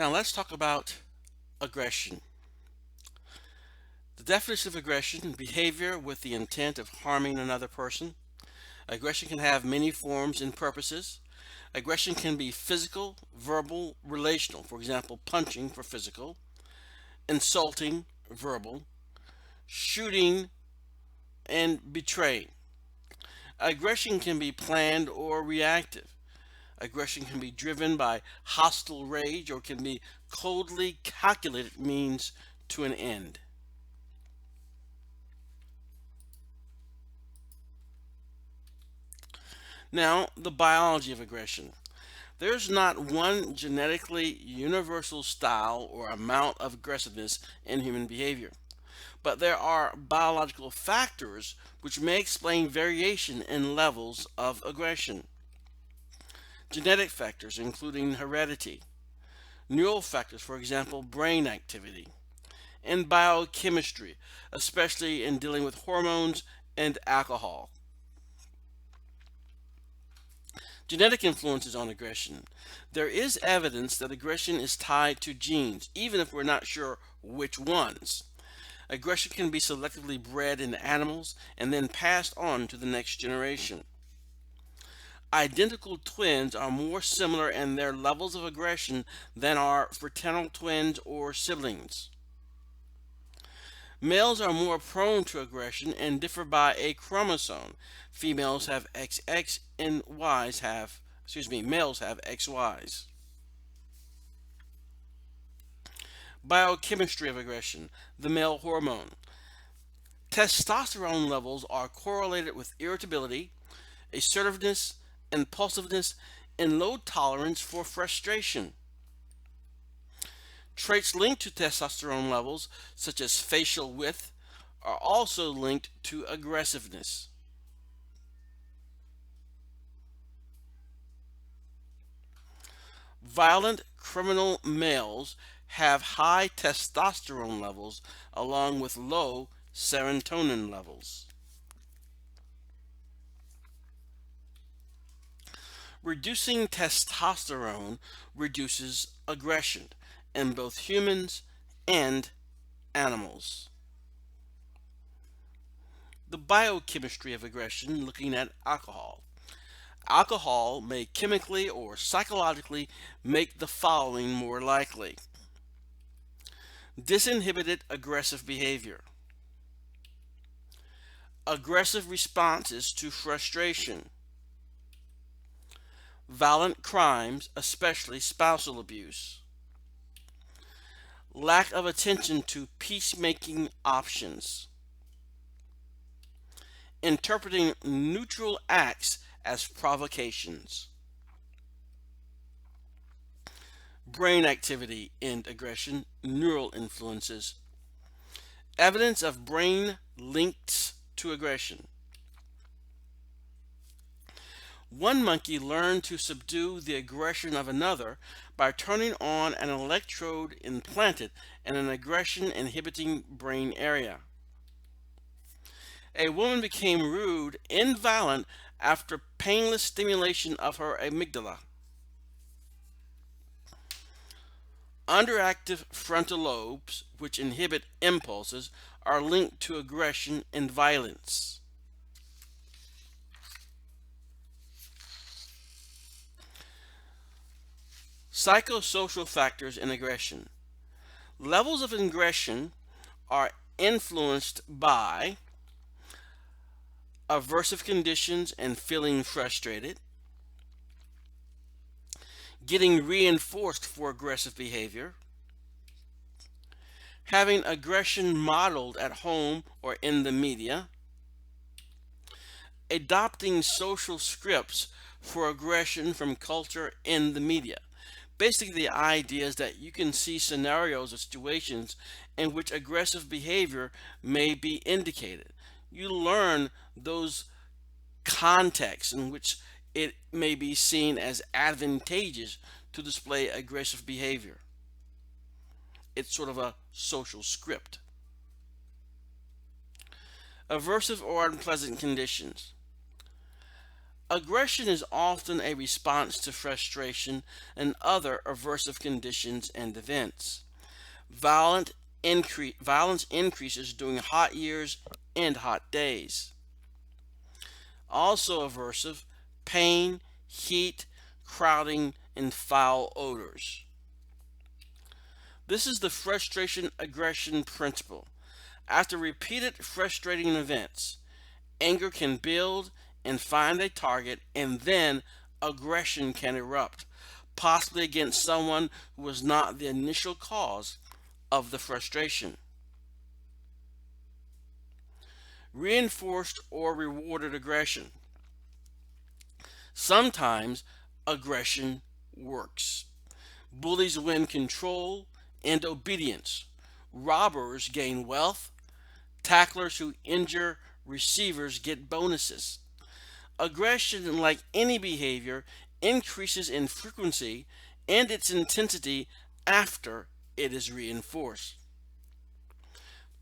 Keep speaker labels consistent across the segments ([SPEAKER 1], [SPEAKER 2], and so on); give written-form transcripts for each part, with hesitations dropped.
[SPEAKER 1] Now let's talk about aggression. The definition of aggression: behavior with the intent of harming another person. Aggression can have many forms and purposes. Aggression can be physical, verbal, relational. For example, punching for physical, insulting, verbal, shooting, and betraying. Aggression can be planned or reactive. Aggression can be driven by hostile rage or can be coldly calculated means to an end. Now, the biology of aggression. There's not one genetically universal style or amount of aggressiveness in human behavior, but there are biological factors which may explain variation in levels of aggression. Genetic factors, including heredity, neural factors, for example, brain activity, and biochemistry, especially in dealing with hormones and alcohol. Genetic influences on aggression. There is evidence that aggression is tied to genes, even if we're not sure which ones. Aggression can be selectively bred in animals and then passed on to the next generation. Identical twins are more similar in their levels of aggression than are fraternal twins or siblings. Males are more prone to aggression and differ by a chromosome. Females have XX and males have XYs. Biochemistry of aggression, the male hormone. Testosterone levels are correlated with irritability, assertiveness, impulsiveness, and low tolerance for frustration. Traits linked to testosterone levels, such as facial width, are also linked to aggressiveness. Violent criminal males have high testosterone levels along with low serotonin levels. Reducing testosterone reduces aggression in both humans and animals. The biochemistry of aggression, looking at alcohol. Alcohol may chemically or psychologically make the following more likely: disinhibited aggressive behavior, aggressive responses to frustration, violent crimes, especially spousal abuse, lack of attention to peacemaking options, interpreting neutral acts as provocations. Brain activity and aggression, neural influences. Evidence of brain links to aggression. One monkey learned to subdue the aggression of another by turning on an electrode implanted in an aggression inhibiting brain area. A woman became rude and violent after painless stimulation of her amygdala. Underactive frontal lobes, which inhibit impulses, are linked to aggression and violence. Psychosocial factors in aggression. Levels of aggression are influenced by aversive conditions and feeling frustrated, getting reinforced for aggressive behavior, having aggression modeled at home or in the media, adopting social scripts for aggression from culture in the media. Basically, the idea is that you can see scenarios or situations in which aggressive behavior may be indicated. You learn those contexts in which it may be seen as advantageous to display aggressive behavior. It's sort of a social script. Aversive or unpleasant conditions. Aggression is often a response to frustration and other aversive conditions and events. Violence increases during hot years and hot days. Also aversive, pain, heat, crowding, and foul odors. This is the frustration aggression principle. After repeated frustrating events, anger can build and find a target, and then aggression can erupt, possibly against someone who was not the initial cause of the frustration. Reinforced or rewarded aggression. Sometimes aggression works. Bullies win control and obedience. Robbers gain wealth. Tacklers who injure receivers get bonuses. Aggression, like any behavior, increases in frequency and its intensity after it is reinforced.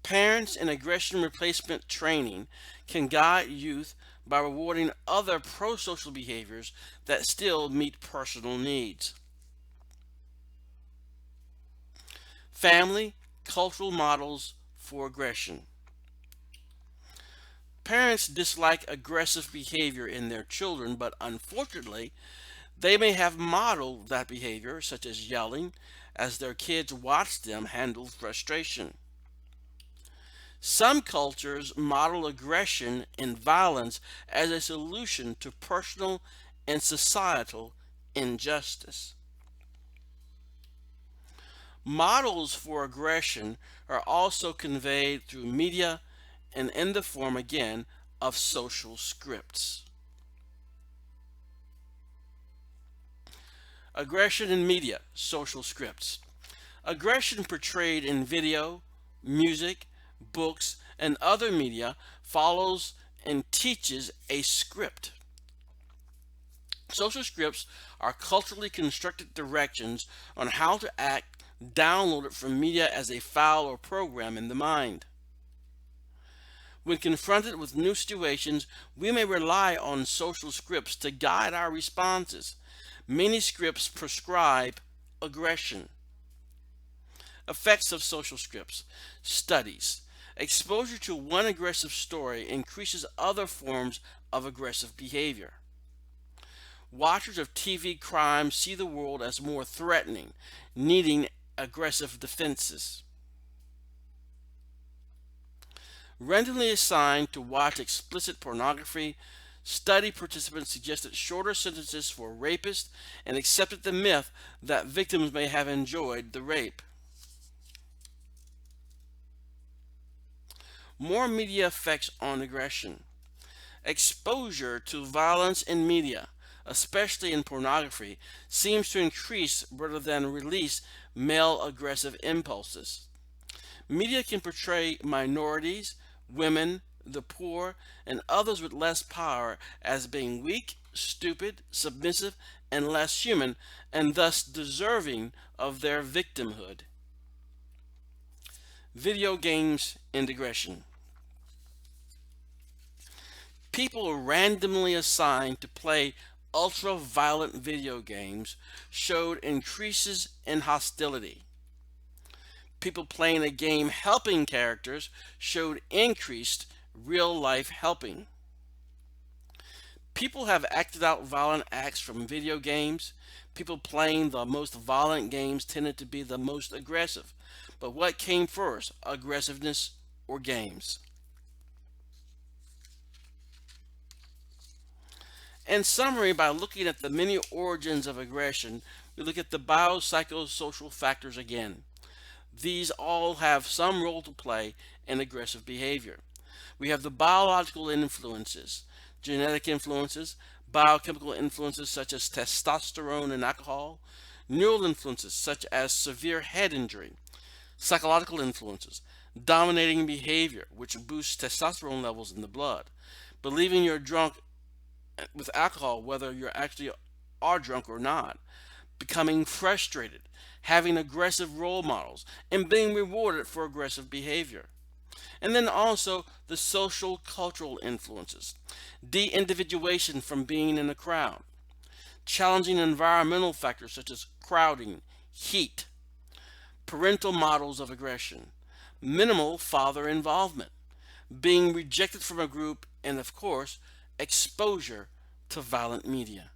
[SPEAKER 1] Parents in aggression replacement training can guide youth by rewarding other pro-social behaviors that still meet personal needs. Family cultural models for aggression. Parents dislike aggressive behavior in their children, but unfortunately, they may have modeled that behavior, such as yelling, as their kids watch them handle frustration. Some cultures model aggression and violence as a solution to personal and societal injustice. Models for aggression are also conveyed through media and in the form again of social scripts. Aggression in media, social scripts. Aggression portrayed in video, music, books, and other media follows and teaches a script. Social scripts are culturally constructed directions on how to act downloaded from media as a file or program in the mind. When confronted with new situations, we may rely on social scripts to guide our responses. Many scripts prescribe aggression. Effects of social scripts. Studies. Exposure to one aggressive story increases other forms of aggressive behavior. Watchers of TV crime see the world as more threatening, needing aggressive defenses. Randomly assigned to watch explicit pornography, study participants suggested shorter sentences for rapists and accepted the myth that victims may have enjoyed the rape. More media effects on aggression. Exposure to violence in media, especially in pornography, seems to increase rather than release male aggressive impulses. Media can portray minorities, women, the poor, and others with less power as being weak, stupid, submissive, and less human, and thus deserving of their victimhood. Video games and aggression. People randomly assigned to play ultra-violent video games showed increases in hostility. People playing a game helping characters showed increased real-life helping. People have acted out violent acts from video games. People playing the most violent games tended to be the most aggressive. But what came first, aggressiveness or games? In summary, by looking at the many origins of aggression, we look at the biopsychosocial factors again. These all have some role to play in aggressive behavior. We have the biological influences, genetic influences, biochemical influences such as testosterone and alcohol, neural influences such as severe head injury, psychological influences, dominating behavior, which boosts testosterone levels in the blood, believing you're drunk with alcohol whether you actually are drunk or not, becoming frustrated, having aggressive role models, and being rewarded for aggressive behavior. And then also the social cultural influences, de-individuation from being in a crowd, challenging environmental factors such as crowding, heat, parental models of aggression, minimal father involvement, being rejected from a group, and of course, exposure to violent media.